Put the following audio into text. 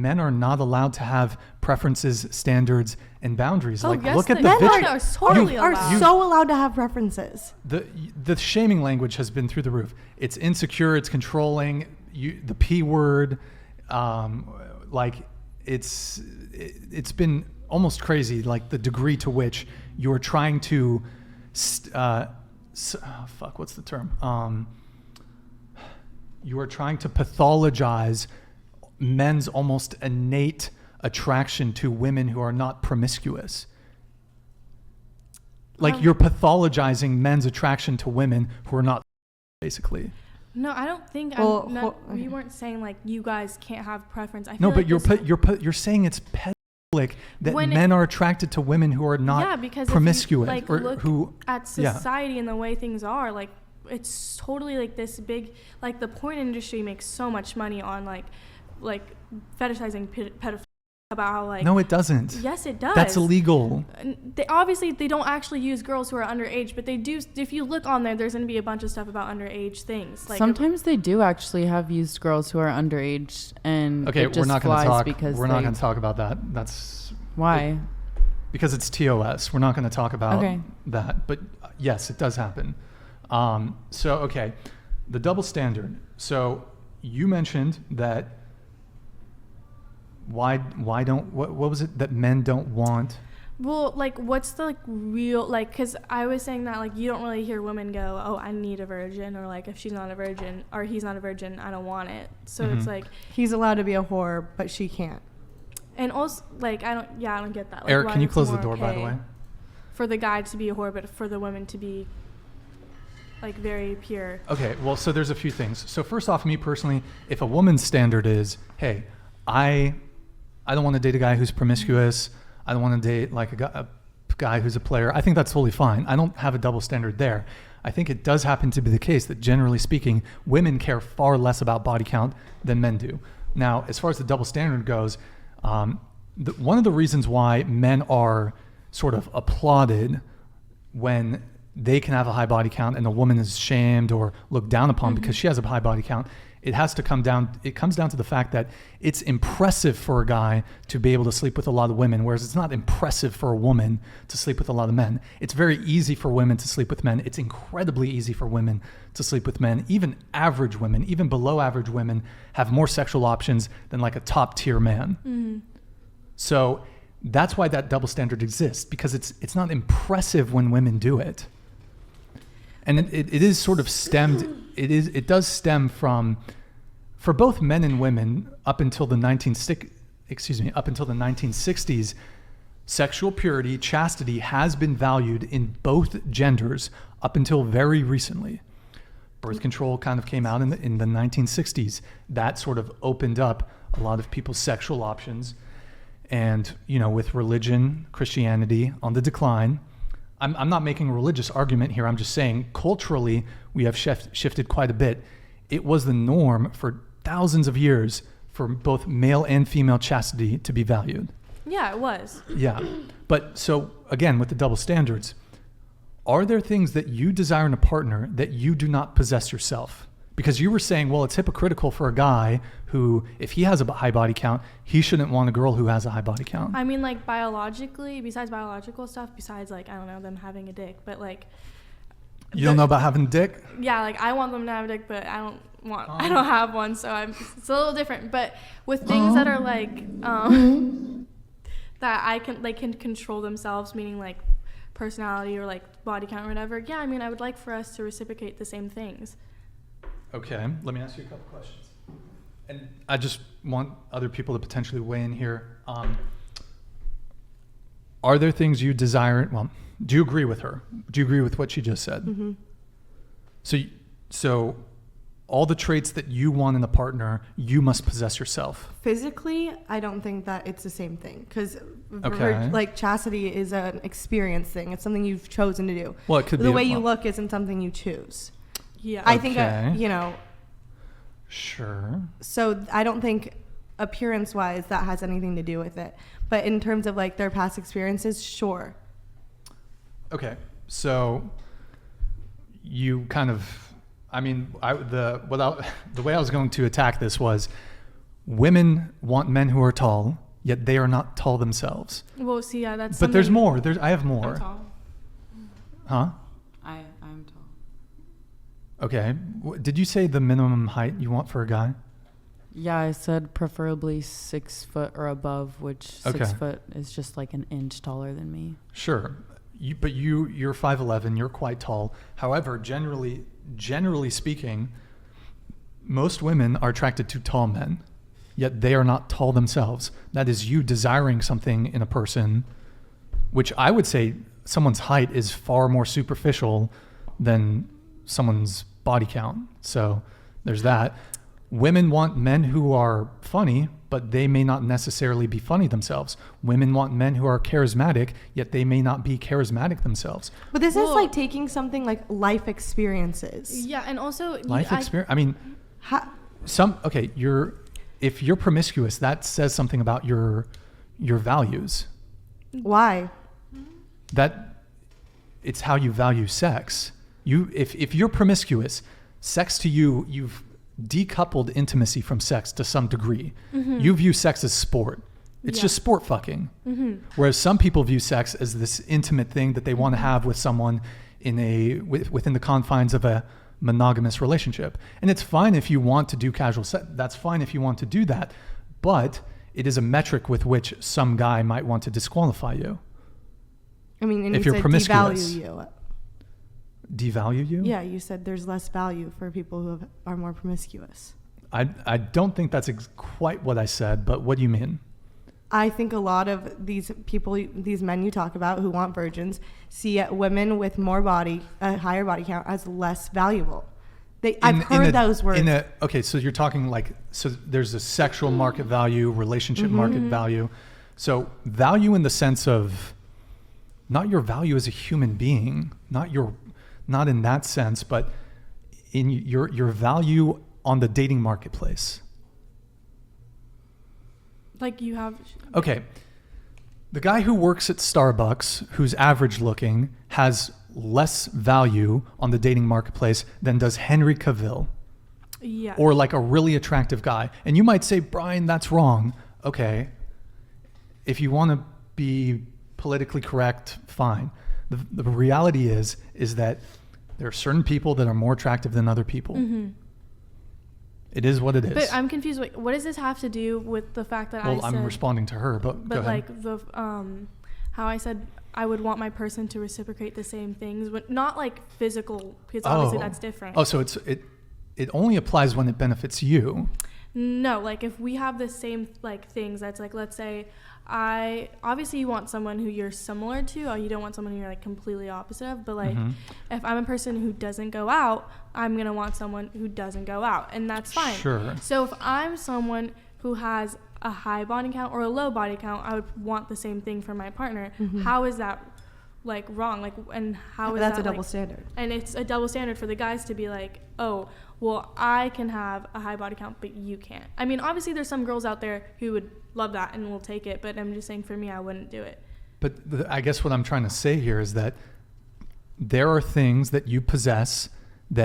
men are not allowed to have preferences, standards, and boundaries. Oh, Like, yes, look at the men vitriol. are totally are allowed. so allowed to have preferences. The shaming language has been through the roof. It's insecure. It's controlling. The P word, like it's been almost crazy. Like the degree to which you're trying to, what's the term? You are trying to pathologize men's almost innate attraction to women who are not promiscuous. Like you're pathologizing men's attraction to women who are not, basically. No, I don't think. We weren't saying like you guys can't have preference. I feel No, but like you're saying it's pedophilic that men are attracted to women who are not promiscuous, if you, like, look at society and the way things are, like it's totally like this big, like the porn industry makes so much money on like fetishizing pedophilia. About how like no, it doesn't. Yes, it does. That's illegal. They don't actually use girls who are underage, but they do. If you look on there, there's going to be a bunch of stuff about underage things. Like sometimes they do actually have used girls who are underage, and okay, it just we're not going to talk about that. That's why. Because it's TOS. We're not going to talk about that. But yes, it does happen. So okay, the double standard. So you mentioned that. Why don't what was it that men don't want? Well, like what's the like real like? Because I was saying that like you don't really hear women go, oh, I need a virgin, or like if she's not a virgin or he's not a virgin, I don't want it. So it's like he's allowed to be a whore, but she can't. And also like I don't get that. Like, Eric, can you close the door by the way? For the guy to be a whore, but for the women to be like very pure. Okay, well, so there's a few things. So first off, me personally, if a woman's standard is, hey, I don't want to date a guy who's promiscuous. I don't want to date like a guy who's a player. I think that's totally fine. I don't have a double standard there. I think it does happen to be the case that generally speaking, women care far less about body count than men do. Now, as far as the double standard goes, one of the reasons why men are sort of applauded when they can have a high body count and a woman is shamed or looked down upon because she has a high body count, it comes down to the fact that it's impressive for a guy to be able to sleep with a lot of women, whereas it's not impressive for a woman to sleep with a lot of men. It's very easy for women to sleep with men. It's incredibly easy for women to sleep with men. Even average women, even below average women, have more sexual options than like a top tier man. Mm-hmm. So that's why that double standard exists, because it's not impressive when women do it. And it is sort of stemmed. It does stem from, for both men and women, up until the 1960s, sexual purity, chastity has been valued in both genders up until very recently. Birth control kind of came out in the 1960s. That sort of opened up a lot of people's sexual options, and with religion, Christianity on the decline. I'm not making a religious argument here. I'm just saying culturally we have shifted quite a bit. It was the norm for thousands of years for both male and female chastity to be valued. Yeah, it was. Yeah. But so again, with the double standards, are there things that you desire in a partner that you do not possess yourself? Because you were saying, well, it's hypocritical for a guy who, if he has a high body count, he shouldn't want a girl who has a high body count. I mean, like biologically, besides biological stuff, besides like, I don't know, them having a dick, but like. You don't know about having a dick? Yeah, like I want them to have a dick, but I don't have one, so it's a little different. But with things that are like, that can control themselves, meaning like personality or like body count or whatever. Yeah, I mean, I would like for us to reciprocate the same things. Okay, let me ask you a couple questions. And I just want other people to potentially weigh in here. Are there things you desire? Well, do you agree with her? Do you agree with what she just said? Mm-hmm. So all the traits that you want in a partner, you must possess yourself. Physically, I don't think that it's the same thing, because like chastity is an experience thing. It's something you've chosen to do. Well, it could be the way you look isn't something you choose. Yeah, I think Sure. So I don't think appearance-wise that has anything to do with it. But in terms of like their past experiences, sure. Okay, so you kind of, I mean, the way I was going to attack this was, women want men who are tall, yet they are not tall themselves. Well, see, yeah, that's. But there's more. I have more. I'm tall. Huh? I'm tall. Okay. Did you say the minimum height you want for a guy? Yeah, I said preferably 6 foot or above, which 6 Okay. foot is just like an inch taller than me. Sure. But you're 5'11", you're quite tall. However, generally speaking, most women are attracted to tall men, yet they are not tall themselves. That is you desiring something in a person, which I would say someone's height is far more superficial than someone's body count. So there's that. Women want men who are funny, but they may not necessarily be funny themselves. Women want men who are charismatic, yet they may not be charismatic themselves. But this is like taking something like life experiences. Yeah, and also Life experience. I mean, if you're promiscuous, that says something about your values. Why? That it's how you value sex. If you're promiscuous, sex to you, you've decoupled intimacy from sex to some degree. Mm-hmm. You view sex as sport. It's just sport fucking. Mm-hmm. Whereas some people view sex as this intimate thing that they want to have with someone within the confines of a monogamous relationship. And it's fine if you want to do casual sex. That's fine if you want to do that. But it is a metric with which some guy might want to disqualify you. I mean, and if you you're said promiscuous. devalue you. Devalue you? Yeah, you said there's less value for people who are more promiscuous. I don't think that's quite what I said, but what do you mean? I think a lot of these people, these men you talk about who want virgins, see women with a higher body count as less valuable. I've heard those words. Okay, so you're talking so there's a sexual market value, relationship market value. So value in the sense of not your value as a human being, not in that sense, but in your value on the dating marketplace. Like you have. Okay. The guy who works at Starbucks, who's average looking, has less value on the dating marketplace than does Henry Cavill. Yeah. Or like a really attractive guy. And you might say, Brian, that's wrong. Okay. If you want to be politically correct, fine. The reality is that there are certain people that are more attractive than other people. Mm-hmm. It is what it is. But I'm confused. What does this have to do with the fact that I'm responding to her, but go ahead. Like how I said I would want my person to reciprocate the same things, but not like physical, because obviously that's different. Oh, so it only applies when it benefits you. No, like if we have the same like things, that's like, let's say obviously you want someone who you're similar to, or you don't want someone who you're like completely opposite of, but like if I'm a person who doesn't go out, I'm going to want someone who doesn't go out, and that's fine. Sure. So if I'm someone who has a high body count or a low body count, I would want the same thing for my partner. How is that like wrong? Like, and how is that's that a double like, standard? And it's a double standard for the guys to be like, oh, well, I can have a high body count, but you can't. I mean, obviously there's some girls out there who would love that and will take it, but I'm just saying for me, I wouldn't do it. But I guess what I'm trying to say here is that there are things that you possess